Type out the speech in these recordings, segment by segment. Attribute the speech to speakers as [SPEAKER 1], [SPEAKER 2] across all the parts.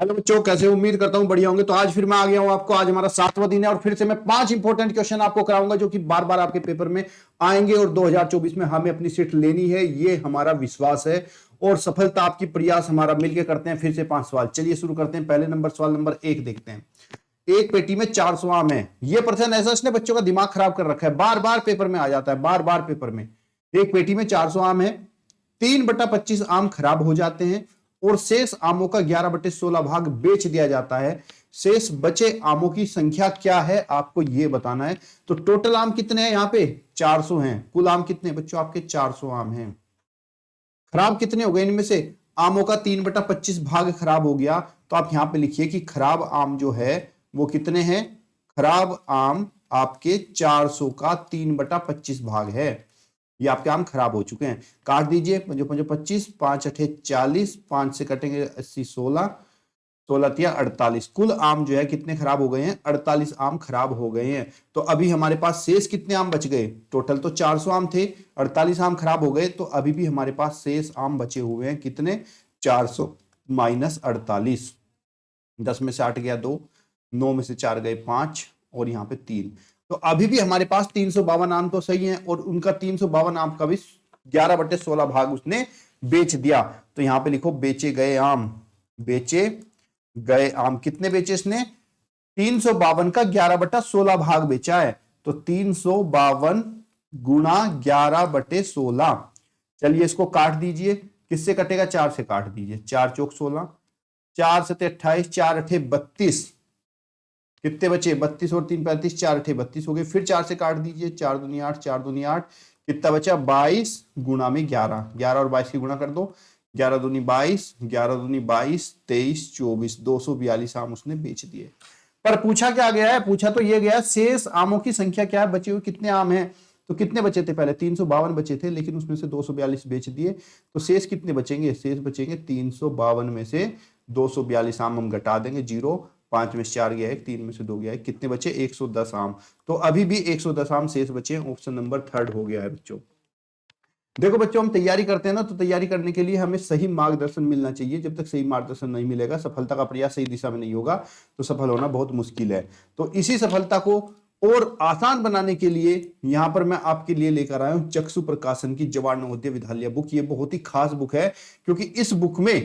[SPEAKER 1] Hello बच्चों, कैसे हो? उम्मीद करता हूं बढ़िया होंगे। तो आज फिर मैं आ गया हूं आपको। आज हमारा 7वां दिन है और फिर से मैं 5 इंपॉर्टेंट क्वेश्चन आपको कराऊंगा जो कि बार बार आपके पेपर में आएंगे और 2024 में हमें अपनी सीट लेनी है, ये हमारा विश्वास है और सफलता आपकी प्रयास हमारा मिलकर करते हैं। फिर से 5 सवाल, चलिए शुरू करते हैं। पहले नंबर सवाल नंबर 1 देखते हैं। एक पेटी में 400 आम है। ये प्रश्न ऐसा इसने बच्चों का दिमाग खराब कर रखा है, बार बार पेपर में आ जाता है, बार बार पेपर में। एक पेटी में 400 आम है, 3/25 आम खराब हो जाते हैं और शेष आमों का 11/16 भाग बेच दिया जाता है। शेष बचे आमों की संख्या क्या है, आपको यह बताना है। तो टोटल आम कितने हैं? यहां पे 400 हैं। कुल आम कितने हैं बच्चों? आपके 400 आम हैं। खराब कितने हो गए? इनमें से आमों का 3/25 भाग खराब हो गया। तो आप यहां पे लिखिए कि खराब आम जो है वो कितने हैं? खराब आम आपके 400 का 3/25 भाग है। ये आपके आम खराब हो चुके हैं। काट दीजिए। 25, 5 अठे 40, 5 से कटेंगे 80, 16, 16 तिया 48। कुल आम जो है कितने खराब हो गए हैं? 48 आम खराब हो गए हैं। तो अभी हमारे पास शेष कितने आम बच गए? टोटल तो 400 आम थे, 48 आम खराब हो गए, तो अभी भी हमारे पास शेष आम बचे हुए हैं। कितने? 400 माइनस 48। 10 में से 8 गया 2, 9 में से 4 गए 5 और यहां पे 3। तो अभी भी हमारे पास 352 आम तो सही है और उनका 352 आम का भी 11/16 भाग उसने बेच दिया। तो यहां पे लिखो बेचे गए आम। बेचे गए आम कितने बेचे इसने? 352 का 11/16 भाग बेचा है। तो 352 गुणा 11/16। चलिए इसको काट दीजिए। किससे कटेगा? 4 से काट दीजिए। 4 चौक 16, 4 7 28, 4 अठे 32। कितने बचे? 32 और 3 35, 4 अठे 32 हो गए। फिर 4 से काट दीजिए। 4 दूनी 8, 4 दूनी 8। कितना बचा? 22 गुणा में 11। 11 और 22 की गुणा कर दो। 11 दूनी 22, 11 दूनी 22, 23, 24, 242 आम उसने बेच दिए। पर पूछा क्या गया है? पूछा तो ये गया शेष आमों की संख्या क्या है, बचे हुए कितने आम हैं। तो कितने बचे थे? पहले 352 बचे थे, लेकिन उसमें से 242 बेच दिए। तो शेष कितने बचेंगे? शेष बचेंगे 352 में से 242 आम हम घटा देंगे। 0, 5 में से 4 गया 1, 3 में से 2 गया 1। कितने बचे? 110 आम। तो अभी भी 110 आम शेष बचे हैं। ऑप्शन नंबर 3 हो गया है बच्चों। देखो बच्चों, हम तैयारी करते हैं ना, तो तैयारी करने के लिए हमें सही मार्गदर्शन मिलना चाहिए। जब तक सही मार्गदर्शन नहीं मिलेगा, सफलता का प्रयास सही दिशा में नहीं होगा, तो सफल होना बहुत मुश्किल है। तो इसी सफलता को और आसान बनाने के लिए यहां पर मैं आपके लिए लेकर आया हूं चक्षु प्रकाशन की जवाहर नवोदय विद्यालय बुक। ये बहुत ही खास बुक है, क्योंकि इस बुक में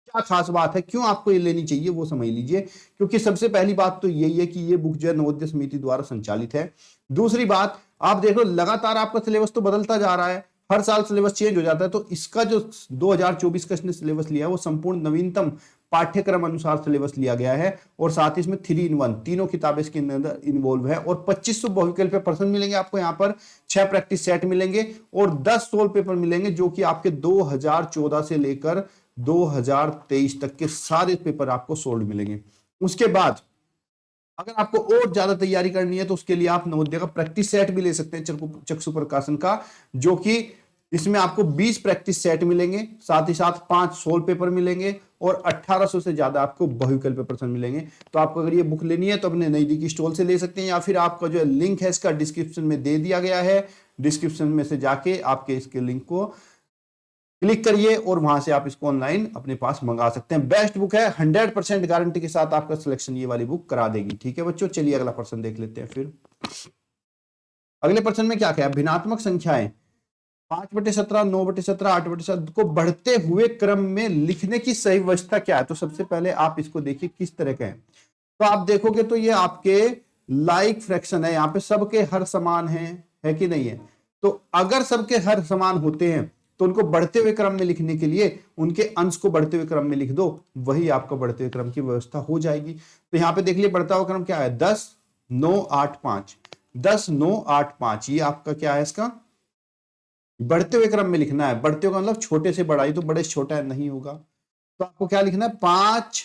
[SPEAKER 1] क्या खास बात है, क्यों आपको ये लेनी चाहिए वो समझ लीजिए। क्योंकि सबसे पहली बात तो यही है कि ये बुक जो है नवोदय समिति द्वारा संचालित है। दूसरी बात, आप देखो लगातार आपका सिलेबस तो बदलता जा रहा है, हर साल सिलेबस चेंज हो जाता है। तो इसका जो 2024 का इसने सिलेबस लिया है वो संपूर्ण नवीनतम पाठ्यक्रम अनुसार सिलेबस लिया गया है। और साथ ही इसमें 3 in 1 तीनों किताबें इसके अंदर इन्वॉल्व है। और 2500 बहुविकल्पीय प्रश्न मिलेंगे आपको यहाँ पर, 6 प्रैक्टिस सेट मिलेंगे और 10 सोल्व पेपर मिलेंगे, जो कि आपके 2014 से लेकर 2023 तक के सारे पेपर आपको सोल्व मिलेंगे। उसके बाद अगर आपको और ज्यादा तैयारी करनी है तो उसके लिए आप नवोदय का प्रैक्टिस सेट भी ले सकते हैं चक्षु प्रकाशन का, जो कि इसमें आपको 20 प्रैक्टिस सेट मिलेंगे, साथ ही साथ 5 सोल्व पेपर मिलेंगे और 1800 से ज्यादा आपको बहुविकल्पीय प्रश्न मिलेंगे। तो आपको अगर ये बुक लेनी है तो अपने नजदीकी स्टॉल से ले सकते हैं, या फिर आपका जो लिंक है इसका डिस्क्रिप्शन में दे दिया गया है। डिस्क्रिप्शन में से जाके आपके इसके लिंक को क्लिक करिए और वहां से आप इसको ऑनलाइन अपने पास मंगा सकते हैं। बेस्ट बुक है, 100% गारंटी के साथ आपका सिलेक्शन ये वाली बुक करा देगी। ठीक है बच्चों, चलिए अगला प्रश्न देख लेते हैं। फिर अगले प्रश्न में क्या क्या है? भिन्नात्मक संख्याएं 5/17, 9/17, 8/17 को बढ़ते हुए क्रम में लिखने की सही व्यवस्था क्या है? तो सबसे पहले आप इसको देखिए किस तरह का है। तो आप देखोगे तो ये आपके लाइक फ्रैक्शन है, यहाँ पे सबके हर समान है कि नहीं है? तो अगर सबके हर समान होते हैं तो उनको बढ़ते हुए क्रम में लिखने के लिए उनके अंश को बढ़ते हुए क्रम में लिख दो, वही आपका बढ़ते हुए क्रम की व्यवस्था हो जाएगी। तो यहां पे देख लिए बढ़ता हुआ क्रम क्या है? 10 9 8 5, 10 9 8 5, ये आपका क्या है? इसका बढ़ते हुए क्रम में लिखना है। बढ़ते हुए मतलब छोटे से बड़ा, ही तो बड़े से छोटा नहीं होगा। तो आपको क्या लिखना है? 5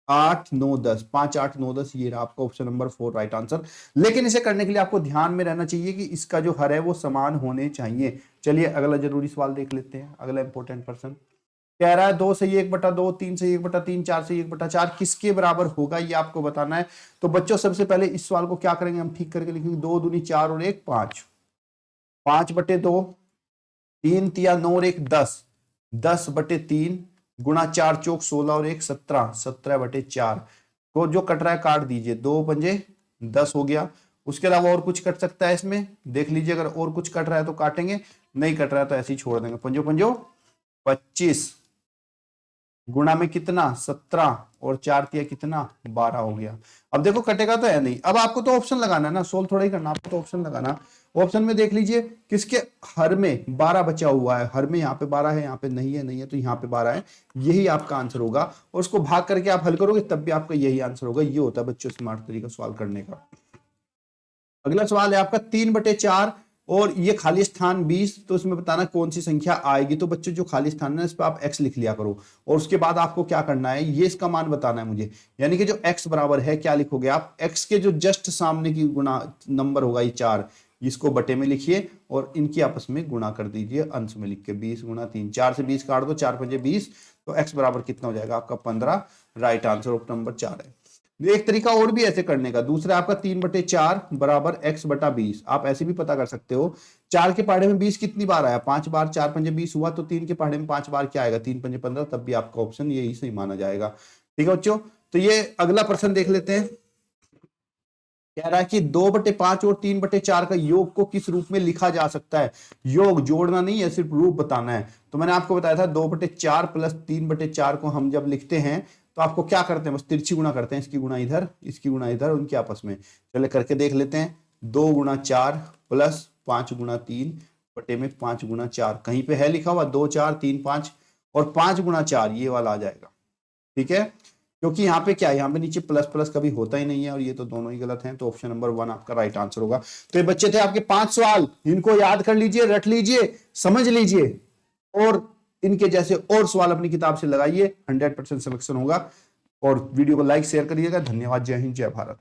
[SPEAKER 1] 8 9 10, 5 8 9 10, ये आपका ऑप्शन नंबर 4 राइट आंसर। लेकिन इसे करने के लिए आपको ध्यान में रहना चाहिए कि इसका जो हर है वो समान होने चाहिए। चलिए अगला जरूरी सवाल देख लेते हैं। अगला इंपॉर्टेंट प्रश्न कह रहा है 2 से 1/2, 3 से 1/3, 4 से 1/4 किसके बराबर होगा, ये आपको बताना है। तो बच्चों सबसे पहले इस सवाल को क्या करेंगे, हम ठीक करके लिखेंगे। 2 दूनी 4 और 1 5, 5/2, 3 तिया 9 और 1 10, 10/3, गुणा 4 चौक 16 और 1 17, 17/4 को जो कट रहा है काट दीजिए, 2 पंजे 10 हो गया। उसके अलावा और कुछ कट सकता है इसमें, देख लीजिए, अगर और कुछ कट रहा है तो काटेंगे, नहीं कट रहा है तो ऐसे ही छोड़ देंगे। पंजो पंजो 25 गुणा में कितना 17 और 4 तिया कितना 12 हो गया। अब देखो कटेगा तो है नहीं, अब आपको तो ऑप्शन लगाना है ना, सोल्व थोड़ा ही करना, आपको तो ऑप्शन लगाना। ऑप्शन में देख लीजिए किसके हर में 12 बचा हुआ है, हर में यहाँ पे 12 है, यहाँ पे नहीं है, नहीं है तो यहाँ पे 12 है, यही आपका आंसर होगा। और उसको भाग करके आप हल करोगे तब भी आपका यही आंसर होगा। ये होता है बच्चों स्मार्ट तरीका सवाल करने का। अगला सवाल है आपका 3/4 और ये खाली स्थान 20, तो इसमें बताना कौन सी संख्या आएगी। तो बच्चों जो खाली स्थान है इस पर आप x लिख लिया करो, और उसके बाद आपको क्या करना है, ये इसका मान बताना है मुझे, यानी कि जो x बराबर है क्या लिखोगे आप, x के जो जस्ट सामने की गुणा नंबर होगा ये 4, इसको बटे में लिखिए और इनकी आपस में गुणा कर दीजिए अंश में लिख के, 20 गुणा 3, 4 से 20 काट दो, 4 पंजे 20, तो x बराबर कितना हो जाएगा आपका 15। राइट आंसर ऑप्शन नंबर 4 है। एक तरीका और भी ऐसे करने का, दूसरा आपका 3/4 बराबर x/20, आप ऐसे भी पता कर सकते हो। 4 के पहाड़े में 20 कितनी बार आया, 5 बार, 4 पंजे 20 हुआ, तो 3 के पहाड़े में 5 बार क्या आएगा, 3 पंजे 15, तब भी आपका ऑप्शन यही सही माना जाएगा। ठीक है बच्चों, तो ये अगला प्रश्न देख लेते हैं। कह रहा है कि 2/5 और 3/4 का योग को किस रूप में लिखा जा सकता है। योग जोड़ना नहीं है, सिर्फ रूप बताना है। तो मैंने आपको बताया था 2/4 प्लस 3/4 को हम जब लिखते हैं तो आपको क्या करते हैं, बस तिरछी गुणा करते हैं, इसकी गुणा इधर, इसकी गुणा इधर, उनके आपस में। चले करके देख लेते हैं। 2 गुणा 4 प्लस 5 गुणा 3 बटे में 5 गुणा 4, कहीं पे है लिखा हुआ 2 4 3 5, और 5 गुणा 4 ये वाला आ जाएगा। ठीक है, क्योंकि यहाँ पे क्या है, यहाँ पे नीचे प्लस प्लस कभी होता ही नहीं है, और ये तो दोनों ही गलत हैं, तो ऑप्शन नंबर 1 आपका राइट आंसर होगा। तो ये बच्चे थे आपके 5 सवाल, इनको याद कर लीजिए, रट लीजिए, समझ लीजिए, और इनके जैसे और सवाल अपनी किताब से लगाइए, 100% सिलेक्शन होगा। और वीडियो को लाइक शेयर करिएगा। धन्यवाद। जय हिंद, जय भारत।